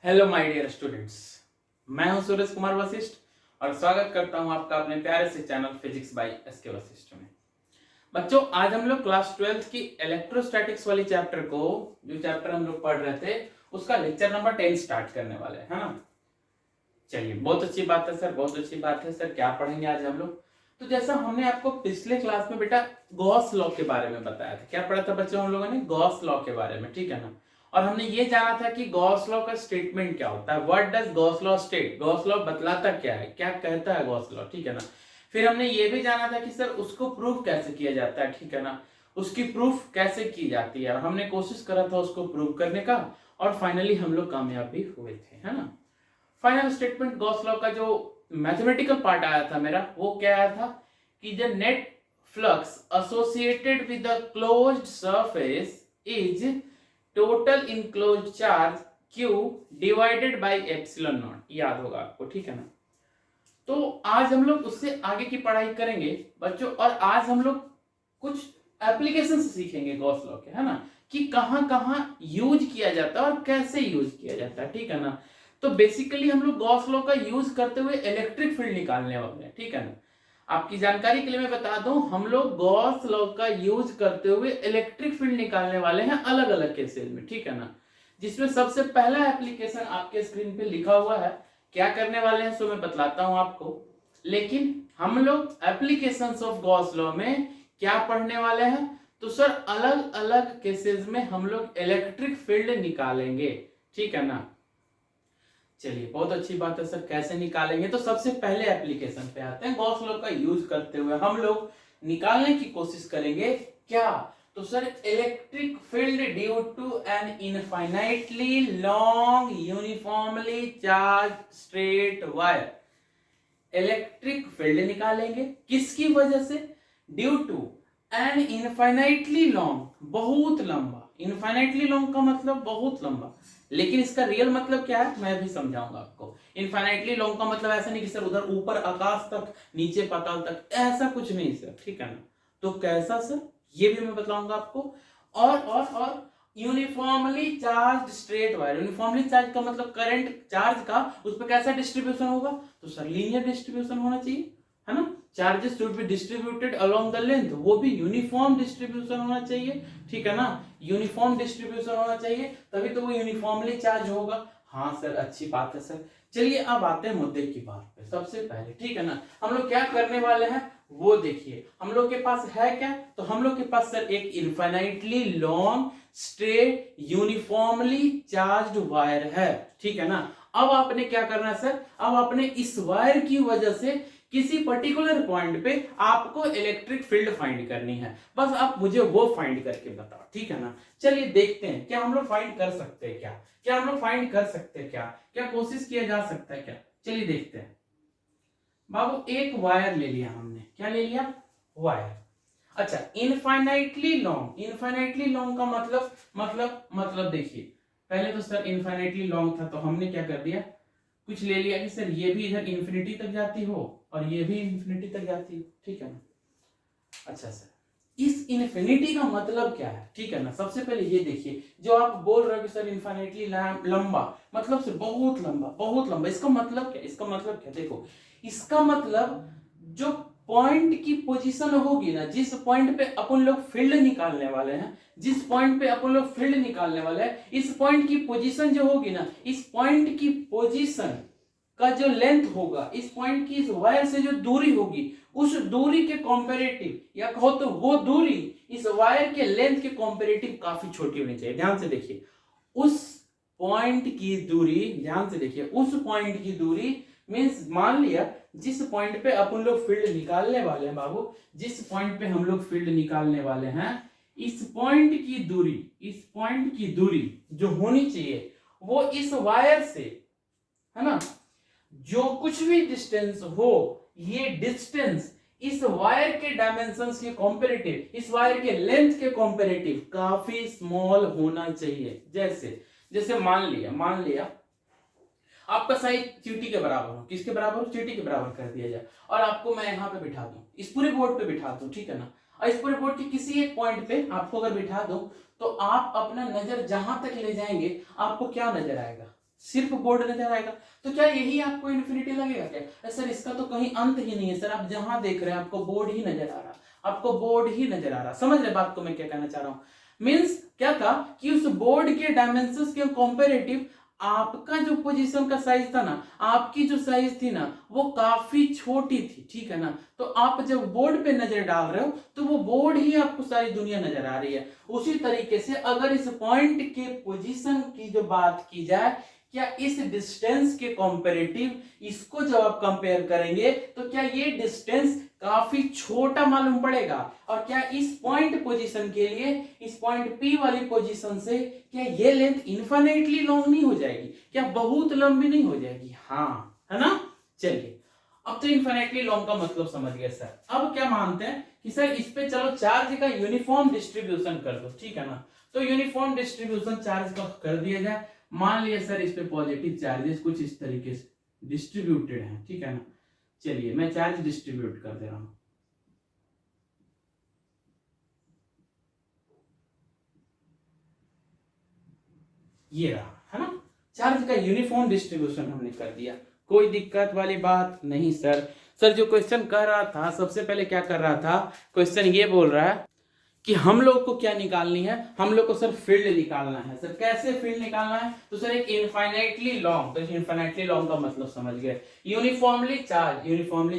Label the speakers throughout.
Speaker 1: Hello my dear students, मैं हूं सूरज कुमार वशिष्ठ और स्वागत करता हूं आपका अपने प्यारे से channel physics by SK Vashishtha में। बच्चों, आज हम लोग क्लास 12th की इलेक्ट्रोस्टैटिक्स वाली चैप्टर को, जो चैप्टर हम लोग पढ़ रहे थे, उसका लेक्चर नंबर 10 स्टार्ट करने वाले हैं, है ना। चलिए, बहुत अच्छी बात है सर, बहुत अच्छी बात है सर। क्या पढ़ेंगे आज हम लोग? तो जैसा हमने आपको पिछले क्लास में बेटा गॉस लॉ के बारे में बताया था। क्या पढ़ा था बच्चों हम लोगों ने? गॉस लॉ के बारे में, ठीक है ना। और हमने ये जाना था कि गॉस लॉ का स्टेटमेंट क्या होता है। What does Gauss law state? Gauss law बतलाता क्या है, क्या कहता है गॉस लॉ, ठीक है ना। फिर हमने ये भी जाना था कि सर उसको प्रूफ कैसे किया जाता है, ठीक है ना। उसकी प्रूफ कैसे की जाती है, और हमने कोशिश करा था उसको प्रूव करने का, और फाइनली हम लोग कामयाब भी हुए थे, है ना। फाइनल स्टेटमेंट गॉस लॉ का जो मैथमेटिकल पार्ट आया था मेरा, वो क्या आया था कि the net flux associated with the closed surface is total enclosed charge Q divided by epsilon not. याद होगा आपको, ठीक है ना। तो आज हम लोग उससे आगे की पढ़ाई करेंगे बच्चों, और आज हम लोग कुछ एप्लीकेशन सीखेंगे गॉस लॉ के, है ना, कि कहां कहां यूज किया जाता है और कैसे यूज किया जाता है, ठीक है ना। तो बेसिकली हम लोग गॉस लॉ का यूज करते हुए इलेक्ट्रिक फील्ड निकालने वाले हैं, ठीक है ना। आपकी जानकारी के लिए मैं बता दूं, हम लोग गॉस लॉ का यूज करते हुए इलेक्ट्रिक फील्ड निकालने वाले हैं अलग अलग केसेस में, ठीक है ना। जिसमें सबसे पहला एप्लीकेशन आपके स्क्रीन पे लिखा हुआ है। क्या करने वाले हैं सो मैं बतलाता हूं आपको, लेकिन हम लोग एप्लीकेशंस ऑफ गॉस लॉ में क्या पढ़ने वाले हैं। तो सर अलग अलग केसेस में हम लोग इलेक्ट्रिक फील्ड निकालेंगे, ठीक है ना। चलिए, बहुत अच्छी बात है सर, कैसे निकालेंगे। तो सबसे पहले एप्लीकेशन पे आते हैं। गॉस लॉ का यूज करते हुए हम लोग निकालने की कोशिश करेंगे क्या? तो sir electric field due to an infinitely long uniformly charge straight wire. Electric field निकालेंगे किसकी वजह से? Due to an infinitely long, बहुत लंबा। इनफाइनाइटली लॉन्ग का मतलब बहुत लंबा, लेकिन इसका रियल मतलब क्या है मैं भी समझाऊंगा आपको। इनफाइनाइटली लॉन्ग का मतलब ऐसा नहीं कि सर उधर ऊपर आकाश तक नीचे पाताल तक, ऐसा कुछ नहीं सर, ठीक है ना। तो कैसा सर, ये भी मैं बताऊंगा आपको। और uniformly charge straight wire. Uniformly charge का मतलब करंट चार्ज का उस पर कैसा डिस्ट्रीब्यूशन होगा? तो सर लीनियर डिस्ट्रीब्यूशन होना चाहिए, है ना। Charges should be distributed along the length, वो भी यूनिफॉर्म डिस्ट्रीब्यूशन होना चाहिए, ठीक है ना। यूनिफॉर्म डिस्ट्रीब्यूशन होना चाहिए, तभी तो वो यूनिफॉर्मली चार्ज होगा। हाँ सर, अच्छी बात है सर। चलिए अब आते हैं मुद्दे की बात पे। सबसे पहले, ठीक है ना, हम लोग क्या करने वाले हैं वो देखिए। हम लोग के पास है क्या? तो हम लोग के पास सर एक infinitely long straight uniformly charged wire है, ठीक है ना। अब आपने क्या करना है सर? अब आपने इस वायर की वजह से किसी पर्टिकुलर पॉइंट पे आपको इलेक्ट्रिक फील्ड फाइंड करनी है। बस आप मुझे वो फाइंड करके बताओ, ठीक है ना। चलिए देखते हैं क्या हम लोग फाइंड कर सकते हैं। क्या हम लोग फाइंड कर सकते हैं? क्या कोशिश किया जा सकता है क्या? चलिए देखते हैं। बाबू एक वायर ले लिया हमने। क्या ले लिया? वायर। अच्छा, इनफाइनाइटली लॉन्ग। इनफाइनाइटली लॉन्ग का मतलब देखिए, पहले तो सर इनफाइनाइटली लॉन्ग था तो हमने क्या कर दिया, कुछ ले लिया कि सर ये भी इधर इंफिनिटी तक जाती हो और ये भी इंफिनिटी तक जाती हो, ठीक है ना। अच्छा सर, इस इंफिनिटी का मतलब क्या है, ठीक है ना। सबसे पहले ये देखिए, जो आप बोल रहे हो कि सर इनफाइनाइटली लंबा, मतलब सर बहुत लंबा, बहुत लंबा। इसका मतलब क्या? इसका मतलब क्या? देखो, इसका मतलब जो पॉइंट की पोजीशन होगी ना, जिस पॉइंट पे अपन लोग फील्ड निकालने वाले हैं, जिस पॉइंट पे अपन लोग फील्ड निकालने वाले हैं, इस पॉइंट की पोजीशन जो होगी ना, इस पॉइंट की पोजीशन का जो लेंथ होगा, इस पॉइंट की इस वायर से जो दूरी होगी, उस दूरी के कंपैरेटिव, या कहो तो वो दूरी इस वायर के लेंथ के कंपैरेटिव काफी छोटी होनी चाहिए। ध्यान से देखिए, उस पॉइंट की दूरी, ध्यान से देखिए, उस पॉइंट की दूरी मींस, मान लिया जिस पॉइंट पे अपन लोग फील्ड निकालने वाले हैं बाबू, जिस पॉइंट पे हम लोग फील्ड निकालने वाले हैं, इस पॉइंट की दूरी, इस पॉइंट की दूरी जो होनी चाहिए वो इस वायर से, है ना, जो कुछ भी डिस्टेंस हो, ये डिस्टेंस इस वायर के डायमेंशंस के कंपैरेटिव, इस वायर के लेंथ के कंपैरेटिव काफी स्मॉल होना चाहिए। जैसे मान लिया आपका साइज चींटी के बराबर हो। किसके बराबर हो? चींटी के बराबर कर दिया जाए, और आपको मैं यहाँ पे बिठा दूं, इस पूरे बोर्ड पे बिठा दूं, ठीक है ना। और इस पूरे बोर्ड के किसी एक पॉइंट पे आपको अगर बिठा दूं, तो आप अपना नजर जहां तक ले जाएंगे आपको क्या नजर आएगा? सिर्फ बोर्ड नजर आएगा। तो क्या यही आपको इन्फिनिटी लगेगा क्या? सर इसका तो कहीं अंत ही नहीं है सर, आप जहां देख रहे हैं आपको बोर्ड ही नजर आ रहा, आपको बोर्ड ही नजर आ रहा। समझ रहे बात को मैं क्या कहना चाह रहा हूं? मीन्स क्या था कि उस बोर्ड के डायमेंशंस के कंपैरेटिव आपका जो पोजीशन का साइज था ना, आपकी जो साइज थी ना, वो काफी छोटी थी, ठीक है ना। तो आप जब बोर्ड पे नजर डाल रहे हो तो वो बोर्ड ही आपको सारी दुनिया नजर आ रही है। उसी तरीके से अगर इस पॉइंट के पोजीशन की जो बात की जाए, क्या इस डिस्टेंस के कंपैरेटिव इसको जब आप कंपेयर करेंगे तो क्या ये डिस्टेंस काफी छोटा मालूम पड़ेगा? और क्या इस पॉइंट पोजीशन के लिए, इस पॉइंट P वाली पोजीशन से क्या ये लेंथ इनफिनिटली लॉन्ग नहीं हो जाएगी? क्या बहुत लंबी नहीं हो जाएगी? हाँ, है ना। चलिए, अब तो इनफिनिटली लॉन्ग का मतलब समझ गए सर। अब क्या मानते हैं कि सर इस पे चलो चार्ज का यूनिफॉर्म डिस्ट्रीब्यूशन कर दो, ठीक है ना। तो यूनिफॉर्म डिस्ट्रीब्यूशन चार्ज का कर दिया जाए। मान लिया सर इस पे पॉजिटिव चार्जेस कुछ इस तरीके से डिस्ट्रीब्यूटेड है, ठीक है ना। चलिए मैं चार्ज डिस्ट्रीब्यूट कर दे रहा हूं। ये रहा, है ना, चार्ज का यूनिफॉर्म डिस्ट्रीब्यूशन हमने कर दिया। कोई दिक्कत वाली बात नहीं सर। सर जो क्वेश्चन कर रहा था, सबसे पहले क्या कर रहा था, क्वेश्चन ये बोल रहा है कि हम लोग को क्या निकालनी है, हम लोग को सर फील्ड निकालना है। सर कैसे फील्ड निकालना है? तो सर एक इनफाइनाइटली लॉन्ग, तो इनफाइनाइटली लॉन्ग का मतलब समझ गए, यूनिफॉर्मली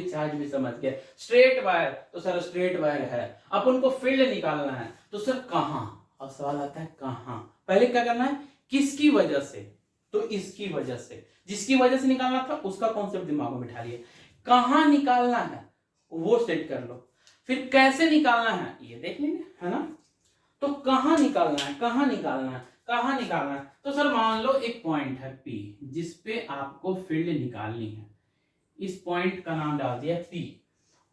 Speaker 1: चार्ज भी समझ गए, स्ट्रेट वायर, तो सर स्ट्रेट वायर है। अब उनको फील्ड निकालना है, तो सर कहां? अब सवाल आता है कहां। पहले क्या करना है, किसकी वजह से? तो इसकी वजह से, जिसकी वजह से निकालना था उसका कॉन्सेप्ट दिमाग में बिठा लिए। कहां निकालना है वो सेट कर लो, फिर कैसे निकालना है ये देख लेंगे, है ना। तो कहां निकालना है, कहां निकालना है, कहां निकालना है? तो सर मान लो एक पॉइंट है P जिस पे आपको फील्ड निकालनी है। इस पॉइंट का नाम डाल दिया P।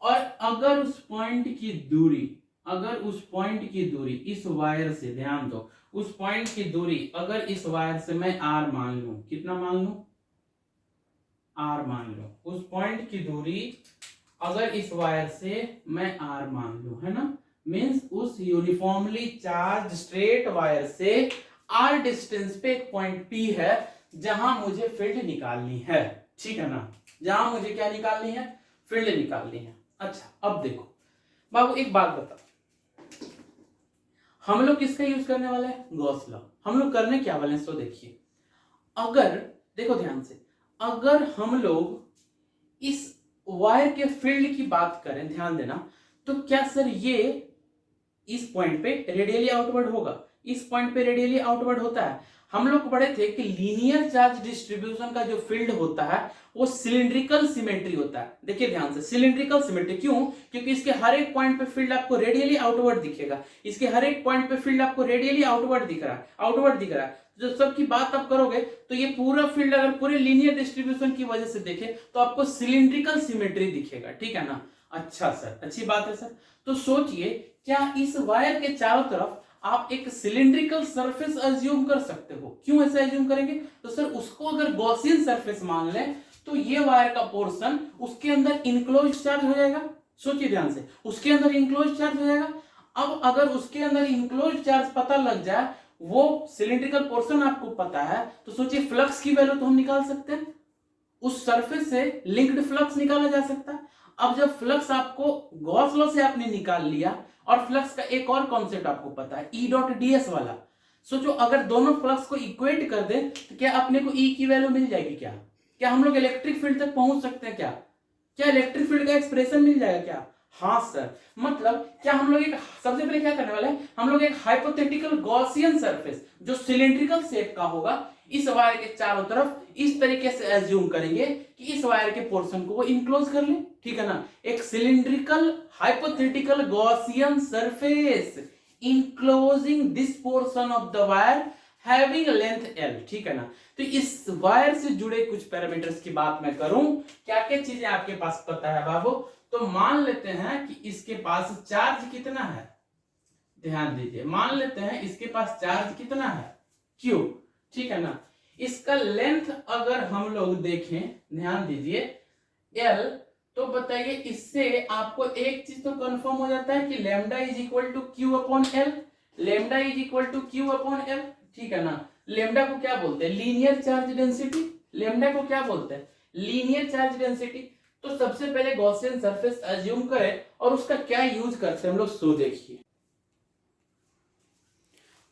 Speaker 1: और अगर उस पॉइंट की दूरी, अगर उस पॉइंट की दूरी इस वायर से, ध्यान दो, उस पॉइंट की दूरी अगर इस वायर से मैं R मान लूं, कितना मान लूं? R मान लो। उस पॉइंट की दूरी अगर इस वायर से मैं R मान लूं, है ना, मींस उस यूनिफॉर्मली चार्ज स्ट्रेट वायर से R डिस्टेंस पे एक पॉइंट P है जहां मुझे फील्ड निकालनी है, ठीक है ना। जहां मुझे क्या निकालनी है? फील्ड निकालनी है। अच्छा अब देखो बाबू एक बात बता, हम लोग किसका यूज करने वाले हैं? Gauss law. हम लोग करने क्या वाले हैं? तो देखिए, अगर देखो ध्यान से, अगर हम लोग इस वायर के फील्ड की बात करें, ध्यान देना, तो क्या सर ये इस पॉइंट पे रेडियली आउटवर्ड होगा? इस पॉइंट पे रेडियली आउटवर्ड होता है। हम लोग पढ़े थे कि लीनियर चार्ज डिस्ट्रीब्यूशन का जो फील्ड होता है वो सिलिंड्रिकल सिमेट्री होता है। देखिए ध्यान से, सिलिंड्रिकल सिमेट्री क्यों? क्योंकि इसके हर एक पॉइंट पे फील्ड आपको रेडियली आउटवर्ड दिखेगा। इसके हर एक पॉइंट पे फील्ड आपको रेडियली आउटवर्ड दिख रहा है, आउटवर्ड दिख रहा है। जो सब की बात आप करोगे तो ये पूरा फील्ड अगर पूरे लीनियर डिस्ट्रीब्यूशन की वजह से देखें तो आपको सिलिंड्रिकल सिमेट्री दिखेगा, ठीक है ना। अच्छा सर, अच्छी बात है सर। तो सोचिए, क्या इस वायर के चारों तरफ आप एक सिलिंड्रिकल सरफेस अज्यूम कर सकते हो? क्यों ऐसे अज्यूम करेंगे? तो सर उसको अगर गॉसियन सरफेस मान लें तो ये वायर का पोर्शन उसके अंदर इनक्लोज चार्ज हो जाएगा। सोचिए ध्यान से, उसके अंदर इनक्लोज चार्ज हो जाएगा। अब अगर उसके अंदर इनक्लोज चार्ज पता लग जाए, वो सिलिंड्रिकल पोर्शन आपको पता है, तो सोचिए फ्लक्स की वैल्यू तो हम निकाल सकते हैं, उस सरफेस से लिंक्ड फ्लक्स निकाला जा सकता है। अब जब फ्लक्स आपको गॉस लॉ से आपने निकाल लिया, और फ्लक्स का एक और कॉन्सेप्ट आपको पता है, ई डॉट डीएस वाला। सोचो अगर दोनों फ्लक्स को इक्वेट कर दे तो क्या अपने को ई की वैल्यू मिल जाएगी? क्या क्या हम लोग इलेक्ट्रिक फील्ड तक पहुंच सकते हैं? क्या क्या इलेक्ट्रिक फील्ड का एक्सप्रेशन मिल जाएगा क्या? हाँ सर। मतलब क्या हम लोग एक, सबसे पहले क्या करने वाले हैं, हम लोग एक हाइपोथेटिकल गॉसियन सरफेस जो सिलिंड्रिकल शेप का होगा, इस वायर के चारों तरफ इस तरीके से एज्यूम करेंगे कि इस वायर के पोर्शन को वो इनक्लोज कर ले, ठीक है ना। एक cylindrical hypothetical Gaussian surface enclosing this portion of the wire having length L, ठीक है ना। तो इस वायर से जुड़े कुछ पैरामीटर्स की बात मैं करूं, क्या क्या चीजें आपके पास पता है बाबू? तो मान लेते हैं कि इसके पास चार्ज कितना है, ध्यान दीजिए, मान लेते हैं इसके पास चार्ज कितना है, Q, ठीक है ना। इसका लेंथ अगर हम लोग देखें, ध्यान दीजिए, L, तो बताइए इससे आपको एक चीज तो कंफर्म हो जाता है कि lambda is equal to Q upon L, lambda is equal to Q upon L, ठीक है ना। लेमडा को क्या बोलते हैं? Linear charge density. लेमडा को क्या बोलते हैं? Linear charge density. तो सबसे पहले गॉसियन सरफेस अज्यूम करें और उसका क्या यूज करते हैं हम लोग, सो देखिए।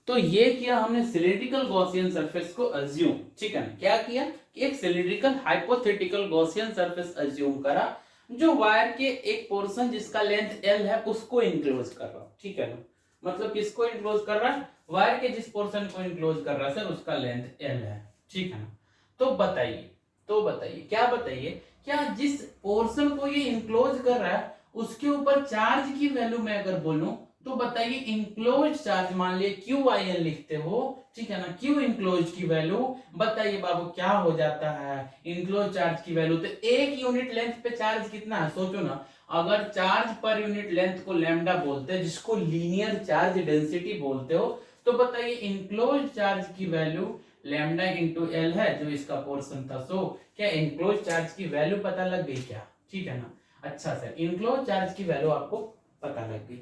Speaker 1: तो ये किया हमने सिलिंड्रिकल गॉसियन सरफेस को अज्यूम, ठीक है ना। क्या किया कि एक cylindrical hypothetical Gaussian surface assume करा जो वायर के एक पोर्शन जिसका लेंथ एल है उसको इनक्लोज कर रहा, ठीक है ना। मतलब किसको इनक्लोज कर रहा है? वायर के जिस पोर्शन को इनक्लोज कर रहा है सर उसका लेंथ एल है, ठीक है ना। तो बताइए क्या बताइए, क्या जिस पोर्शन को ये इनक्लोज कर रहा है उसके ऊपर चार्ज की वैल्यू मैं अगर बोलूं तो बताइए इंक्लोज चार्ज, मान लिए क्यू आई एन लिखते हो, ठीक है ना। क्यू इंक्लोज की वैल्यू बताइए बाबू क्या हो जाता है? इंक्लोज चार्ज की वैल्यू तो एक यूनिट लेंथ पे चार्ज कितना है, सोचो ना। अगर चार्ज पर यूनिट लेंथ को लैम्डा बोलते हैं जिसको लीनियर चार्ज डेंसिटी बोलते हो, तो बताइए इंक्लोज चार्ज की वैल्यू लैम्डा इंटू एल है जो इसका पोर्शन था। सो क्या इंक्लोज चार्ज की वैल्यू पता लग गई क्या? ठीक है ना। अच्छा सर, इंक्लोज चार्ज की वैल्यू आपको पता लग गई।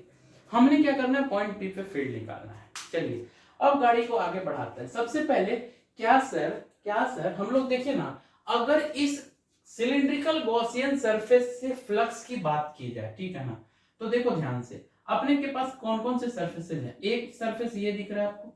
Speaker 1: हमने क्या करना है? पॉइंट पी पे फील्ड निकालना है। चलिए अब गाड़ी को आगे बढ़ाते हैं। सबसे पहले क्या सर हम लोग देखिए ना, अगर इस सिलिंड्रिकल गॉसियन सरफेस से फ्लक्स की बात की जाए, ठीक है ना, तो देखो ध्यान से अपने के पास कौन कौन से सरफेसेस हैं। एक सरफेस ये दिख रहा है आपको,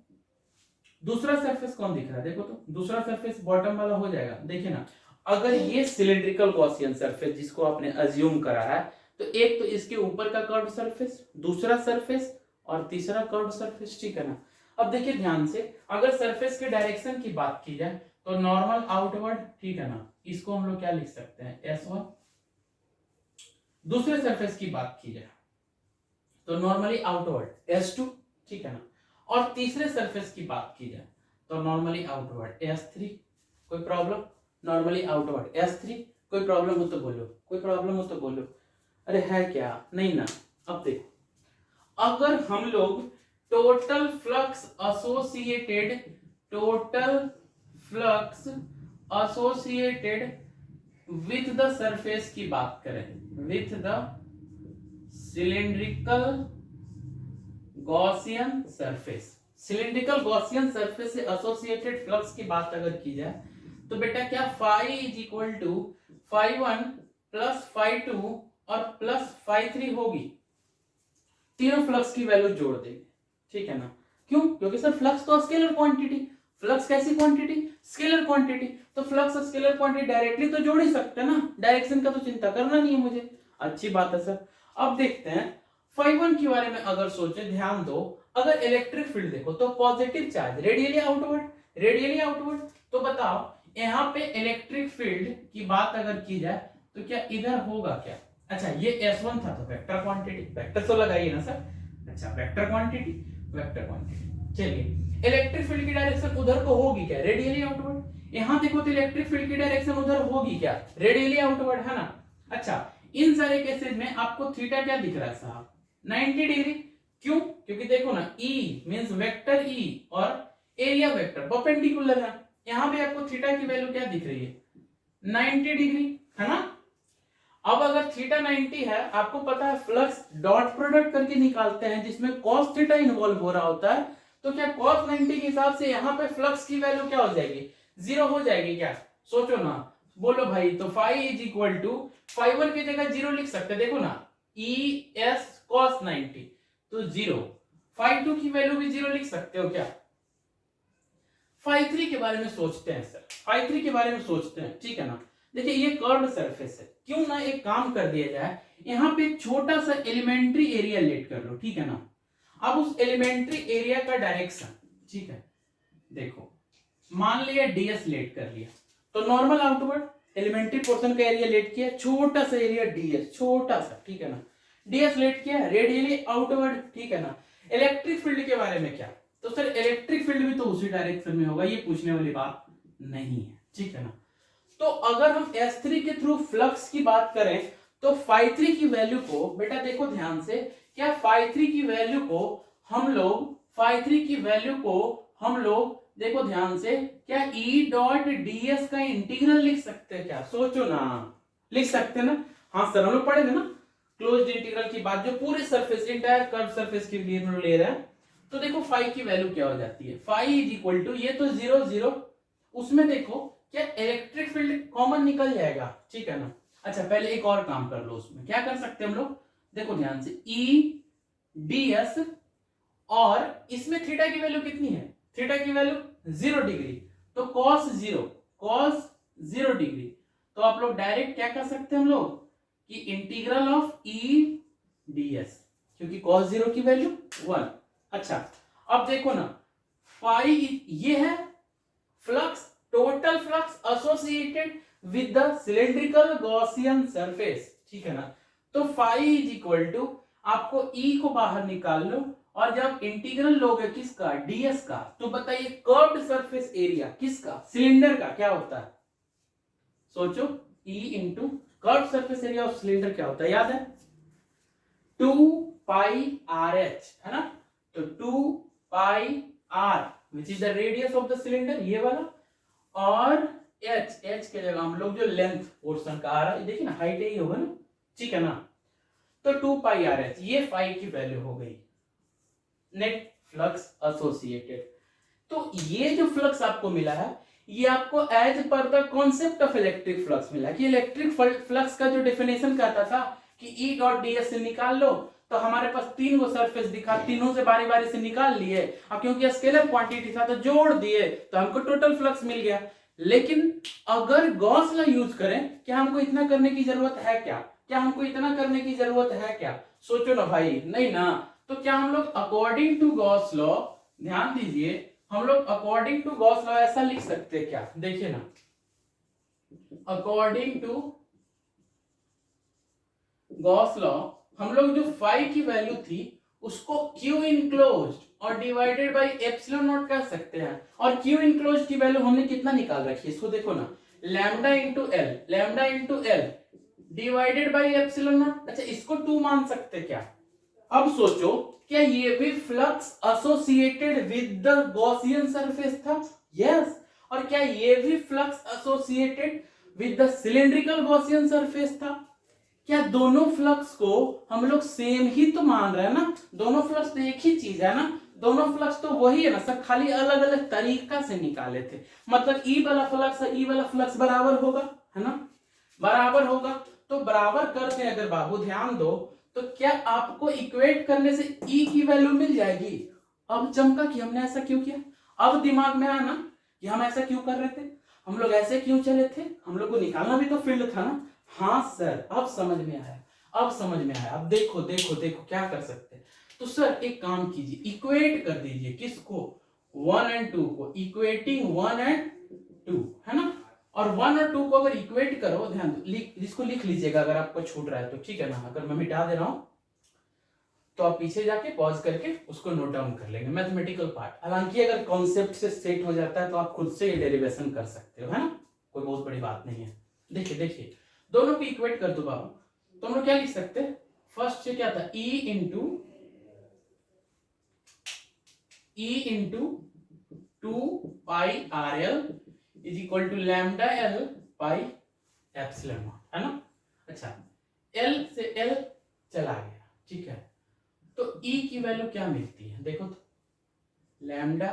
Speaker 1: दूसरा सरफेस कौन दिख रहा है? देखो तो दूसरा सरफेस बॉटम वाला हो जाएगा। देखिए ना, अगर ये सिलिंड्रिकल गॉसियन सरफेस जिसको आपने अज्यूम करा है, तो एक तो इसके ऊपर का कर्व सरफेस, दूसरा सरफेस और तीसरा कर्व सरफेस, ठीक है ना। अब देखिए ध्यान से, अगर सरफेस के डायरेक्शन की बात की जाए तो नॉर्मल आउटवर्ड, ठीक है ना, इसको हम लोग क्या लिख सकते हैं? S1। दूसरे सरफेस की बात की जाए तो नॉर्मली आउटवर्ड S2, ठीक है ना। और तीसरे सरफेस की बात की जाए तो नॉर्मली आउटवर्ड S3। कोई प्रॉब्लम? Normally outward S3। कोई प्रॉब्लम हो तो बोलो, कोई प्रॉब्लम हो तो बोलो। अरे है क्या? नहीं ना। अब देखो, अगर हम लोग total flux associated with the surface की बात करें, with the cylindrical Gaussian surface, cylindrical Gaussian surface से एसोसिएटेड फ्लक्स की बात अगर की जाए तो बेटा क्या phi is equal to phi1 plus phi2 और प्लस phi3 होगी। तीनों फ्लक्स की वैल्यू जोड़ देंगे, ठीक है ना। क्यों? क्योंकि सर फ्लक्स तो स्केलर क्वांटिटी, फ्लक्स कैसी क्वांटिटी? Scalar quantity. तो फ्लक्स स्केलर क्वांटिटी डायरेक्टली तो जोड़ ही सकते हैं ना, डायरेक्शन का तो चिंता करना नहीं है मुझे। अच्छी बात है सर। अब देखते हैं phi1 के बारे में अगर सोचे, ध्यान दो, अगर इलेक्ट्रिक फील्ड देखो तो पॉजिटिव चार्ज रेडियली आउटवर्ड। तो बताओ यहाँ पे इलेक्ट्रिक फील्ड की बात अगर की जाए तो क्या इधर होगा क्या? अच्छा ये S1 था तो वेक्टर क्वांटिटी, वेक्टर तो लगाइए ना सर। अच्छा वेक्टर क्वांटिटी। चलिए इलेक्ट्रिक फील्ड की डायरेक्शन उधर को होगी क्या? Radially outward. यहां देखो तो इलेक्ट्रिक फील्ड की डायरेक्शन उधर होगी क्या? रेडियली आउटवर्ड, है ना। अच्छा इन सारे केसेस में आपको थीटा क्या दिख रहा है साहब? 90 डिग्री। क्यों? क्योंकि देखो ना E मींस वेक्टर E और एरिया वेक्टर परपेंडिकुलर है। यहां भी आपको थीटा की वैल्यू क्या दिख रही है? 90 डिग्री, है ना। अब अगर थीटा 90 है, आपको पता है फ्लक्स डॉट प्रोडक्ट करके निकालते हैं जिसमें cos थीटा इन्वॉल्व हो रहा होता है। तो क्या cos 90 के हिसाब से यहाँ पे फ्लक्स की वैल्यू क्या हो जाएगी? 0 हो जाएगी क्या? सोचो ना, बोलो भाई। तो phi is equal to phi1 की जगह 0 लिख सकते, देखो ना, E S cos 90 तो 0। phi2 की वैल्यू भी 0 लिख सकते हो क्या? phi3 के बारे में सोचते हैं सर, phi3 के बारे में सोचते हैं, ठीक है ना। देखिए ये कर्व्ड सरफेस है, क्यों ना एक काम कर दिया जाए, यहाँ पे एक छोटा सा एलिमेंट्री एरिया लेट कर लो, ठीक है ना। अब उस एलिमेंट्री एरिया का डायरेक्शन, ठीक है, देखो मान लिया ds लेट कर लिया तो नॉर्मल आउटवर्ड एलिमेंट्री पोर्शन का एरिया लेट किया, छोटा सा एरिया ds, छोटा सा, ठीक है ना। ds लेट किया रेडियली आउटवर्ड, ठीक है ना। इलेक्ट्रिक फील्ड के बारे में क्या? तो सर इलेक्ट्रिक फील्ड भी तो उसी डायरेक्शन में होगा, ये पूछने वाली बात नहीं है, ठीक है ना। तो अगर हम S3 के थ्रू फ्लक्स की बात करें तो phi3 की वैल्यू को बेटा देखो ध्यान से, क्या phi3 की वैल्यू को हम लोग देखो ध्यान से, क्या E डॉट ds का इंटीग्रल लिख सकते हैं क्या? सोचो ना, लिख सकते ना। हाँ सर हम लोग पढ़ेंगे ना क्लोज्ड इंटीग्रल की बात, जो पूरे सरफेस इंटायर कर्व सरफेस के लिए हम लोग ले रहे हैं। तो देखो फाई की वैल्यू क्या हो जाती है, फाई इज इक्वल टू, ये तो 0 0, उसमें देखो क्या इलेक्ट्रिक फील्ड कॉमन निकल जाएगा, ठीक है ना। अच्छा पहले एक और काम कर लो, उसमें क्या कर सकते हैं हम लोग, देखो ध्यान से, ई डी एस, और इसमें थीटा की वैल्यू कितनी है, थीटा की वैल्यू 0 डिग्री, तो कॉस 0 डिग्री, तो आप लोग डायरेक्ट क्या कर सकते हैं हम लोग कि integral of E D S, क्योंकि कॉस 0 की वैल्यू 1। अच्छा अब देखो ना, फाई ये है flux, total flux associated with the cylindrical Gaussian surface, ठीक है ना। तो फाई इज इक्वल टू, आपको ई को बाहर निकाल लो, और जब इंटीग्रल लोगे किसका, डीएस का, तो बताइए कर्व्ड सरफेस एरिया किसका, सिलेंडर का क्या होता है, सोचो, E into curved surface area of cylinder क्या होता है, याद है, 2 पाई आर एच, है ना। तो 2 pi r which is the radius of the cylinder, ये वाला, और एच के जगह हम लोग जो लेंथ पोर्शन का आ रहा है, देखिए ना, हाइट यही होगा ना, ठीक है ना। तो 2 पाई आर एच, ये फाई की वैल्यू हो गई नेट फ्लक्स एसोसिएटेड। तो ये जो फ्लक्स आपको मिला है, ये आपको as per the concept of electric flux मिला, कि इलेक्ट्रिक फ्लक्स का जो डेफिनेशन कहता था कि ई डॉट डी एस से निकाल लो, तो हमारे पास 3 गो सरफेस दिखा, तीनों से बारी बारी से निकाल लिए, अब क्योंकि स्केलर क्वांटिटी था तो जोड़ दिए, तो हमको टोटल फ्लक्स मिल गया। लेकिन अगर गॉस लॉ यूज करें, क्या हमको इतना करने की जरूरत है क्या हमको इतना करने की जरूरत है क्या, सोचो ना भाई, नहीं ना। तो क्या हम लोग अकॉर्डिंग टू गॉस लॉ, ध्यान दीजिए, हम लोग अकॉर्डिंग टू गॉस लॉ ऐसा लिख सकते हैं क्या, देखिए ना, अकॉर्डिंग टू गॉस लॉ हम लोग जो फाई की वैल्यू थी उसको क्यू इनक्लोज्ड और डिवाइडेड बाय एप्सिलॉन नॉट कर सकते हैं, और क्यू इनक्लोज्ड की वैल्यू हमने कितना निकाल रखी है, इसको देखो ना, lambda into L divided by epsilon not. अच्छा इसको 2 मान सकते क्या। अब सोचो, क्या ये भी flux associated with the Gaussian surface था, यस, और क्या ये भी flux associated with the cylindrical Gaussian surface था। क्या दोनों फ्लक्स को हम लोग सेम ही तो मान रहे हैं ना, दोनों फ्लक्स तो एक ही चीज है ना, दोनों फ्लक्स तो वही है ना सर, खाली अलग अलग तरीका से निकाले थे। मतलब ई वाला फ्लक्स ई वाला फ्लक्स बराबर होगा, है ना, बराबर होगा। तो बराबर करते हैं अगर बाबू ध्यान दो, तो क्या आपको इक्वेट करने से ई की वैल्यू मिल जाएगी। अब चमका कि हमने ऐसा क्यों किया, अब दिमाग में आना कि हम ऐसा क्यों कर रहे थे, हम लोग ऐसे क्यों चले थे, हम लोग को निकालना भी तो फील्ड था ना। हाँ सर अब समझ में आया, अब देखो क्या कर सकते हैं। तो सर एक काम कीजिए, इक्वेट कर दीजिए किसको, 1 और 2 को, इक्वेटिंग 1 और 2, है ना। और 1 और 2 को अगर इक्वेट करो, ध्यान इसको लिख लीजिएगा अगर आपको छूट रहा है तो, ठीक है ना। अगर मैं मिटा दे रहा हूं तो आप पीछे जाके पॉज करके उसको नोट डाउन कर लेंगे, मैथमेटिकल पार्ट। हालांकि अगर कॉन्सेप्ट से सेट हो जाता है तो आप खुद से ये डेरिवेशन कर सकते हो, है ना, कोई बहुत बड़ी बात नहीं है। देखिए दोनों को इक्वेट कर दो बाबू, तो हम लोग क्या लिख सकते हैं, फर्स्ट से क्या था, E into 2 pi R L is equal to lambda L pi epsilon nought, है ना। अच्छा एल से एल चला गया, ठीक है, तो ई की वैल्यू क्या मिलती है, देखो तो, lambda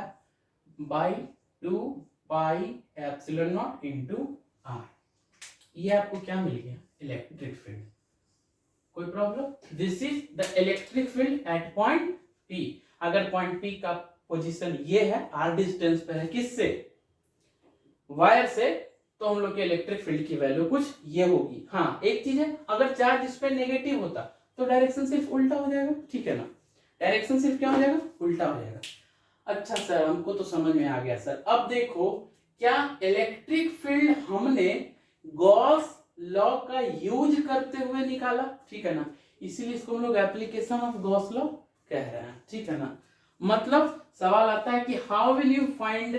Speaker 1: by 2 pi epsilon nought into R, ये आपको क्या मिल गया, इलेक्ट्रिक फील्ड। कोई problem, this is the electric field at point P. अगर पॉइंट पी का पोजीशन ये है, आर डिस्टेंस पे है किससे, वायर से, तो हम लोग के इलेक्ट्रिक फील्ड की वैल्यू कुछ ये होगी। हाँ एक चीज है, अगर चार्ज इस पे नेगेटिव होता तो डायरेक्शन सिर्फ उल्टा हो जाएगा, ठीक है ना, डायरेक्शन सिर्फ क्या हो जाएगा, उल्टा हो जाएगा। अच्छा सर हमको तो समझ में आ गया सर। अब देखो क्या इलेक्ट्रिक फील्ड हमने गॉस लॉ का यूज करते हुए निकाला, ठीक है ना, इसीलिए इसको हम लोग एप्लीकेशन ऑफ गॉस लॉ कह रहे हैं, ठीक है ना। मतलब सवाल आता है कि हाउ विल यू फाइंड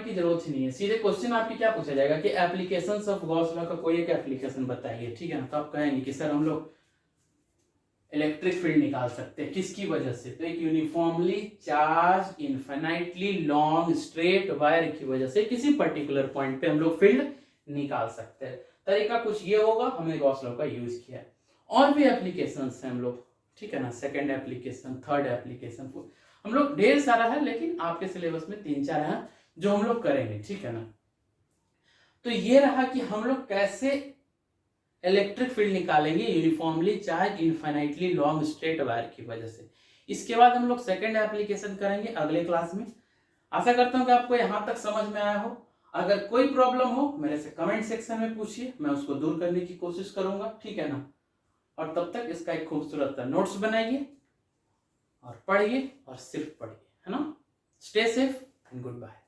Speaker 1: की जरूरत ही नहीं है, सीधे क्वेश्चन आपकी क्या पूछा जाएगा कि एप्लीकेशंस ऑफ गॉस लॉ का कोई एक एप्लीकेशन बताइए, ठीक है ना। तो आप कहेंगे कि सर हम लोग इलेक्ट्रिक फील्ड निकाल सकते हैं, किसकी वजह से, तो एक uniformly charge infinitely long straight wire की वजह से किसी पर्टिकुलर पॉइंट पे हम लोग फील्ड निकाल सकते हैं। तरीका कुछ ये होगा, हमने गॉस लॉ का यूज किया है। और भी एप्लीकेशंस हैं हम लोग ठीक है ना, सेकंड एप्लीकेशन, थर्ड एप्लीकेशन, हम लोग ढेर सारा है, लेकिन आपके सिलेबस में 3-4 हैं जो हम लोग करेंगे, ठीक है ना। तो ये रहा कि हम लोग कैसे इलेक्ट्रिक फील्ड निकालेंगे uniformly charge infinitely long straight wire की वजह से। इसके बाद हम लोग सेकंड एप्लीकेशन करेंगे अगले क्लास में। आशा करता हूं कि आपको यहां तक समझ में आया हो। अगर कोई प्रॉब्लम हो मेरे से कमेंट सेक्शन में पूछिए, मैं उसको दूर करने की कोशिश करूंगा, ठीक है ना। और तब तक इसका एक खूबसूरत सा नोट्स बनाइए और पढ़िए, और सिर्फ पढ़िए, है ना। Stay safe and good bye.